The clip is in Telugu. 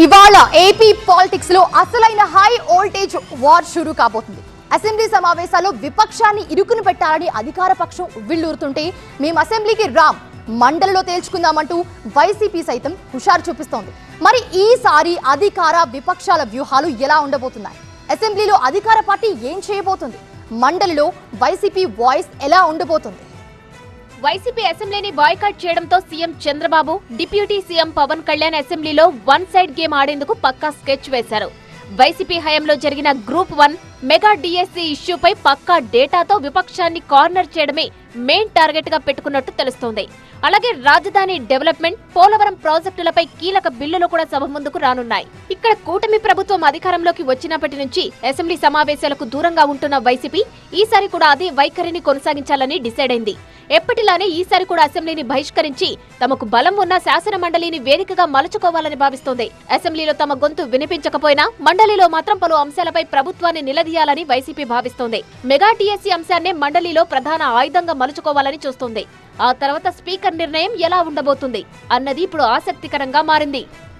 ఇవాళ ఏపీ పాలిటిక్స్ లో అసలైన హై వోల్టేజ్ వార్ షురూ కాబోతుంది. అసెంబ్లీ సమావేశాల్లో విపక్షాన్ని ఇరుకును పెట్టాలని అధికార పక్షం ఉవ్విళ్లూరుతుంటే మేము అసెంబ్లీకి రామ్, మండలిలో తేల్చుకుందామంటూ వైసీపీ సైతం హుషారు చూపిస్తోంది. మరి ఈసారి అధికార విపక్షాల వ్యూహాలు ఎలా ఉండబోతున్నాయి? అసెంబ్లీలో అధికార పార్టీ ఏం చేయబోతుంది? మండలిలో వైసీపీ వాయిస్ ఎలా ఉండబోతుంది? వైసీపీ అసెంబ్లీని బాయ్కాట్ చేయడంతో CM Chandrababu, deputy CM Pawan Kalyan అసెంబ్లీలో వన్ సైడ్ గేమ్ ఆడేందుకు పక్కా స్కెచ్ వేశారు. వైసీపీ హయాంలో జరిగిన గ్రూప్ 1 మెగా డిఎస్సీ ఇష్యూపై పక్కా డేటాతో విపక్షాన్ని కార్నర్ చేయడమే మెయిన్ టార్గెట్ గా పెట్టుకున్నట్టు తెలుస్తోంది. అలాగే రాజధాని డెవలప్మెంట్, పోలవరం ప్రాజెక్టులపై కీలక బిల్లులు కూడా సభ ముందుకు రానున్నాయి. ఇక్కడ కూటమి ప్రభుత్వం అధికారంలోకి వచ్చినప్పటి నుంచి అసెంబ్లీ సమావేశాలకు దూరంగా ఉంటున్న వైసీపీ ఈసారి కూడా అదే వైఖరిని కొనసాగించాలని డిసైడ్ అయింది. ఎప్పటిలానే ఈసారి కూడా అసెంబ్లీని బహిష్కరించి తమకు బలం ఉన్న శాసన మండలిని వేదికగా మలుచుకోవాలని భావిస్తోంది. అసెంబ్లీలో తమ గొంతు వినిపించకపోయినా మండలిలో మాత్రం పలు అంశాలపై ప్రభుత్వాన్ని నిలదీయాలని వైసీపీ భావిస్తోంది. మెగా టీఎస్సీ అంశాన్నే మండలిలో ప్రధాన ఆయుధంగా మలుచుకోవాలని చూస్తోంది. ఆ తర్వాత స్పీకర్ నిర్ణయం ఎలా ఉండబోతుంది అన్నది ఇప్పుడు ఆసక్తికరంగా మారింది.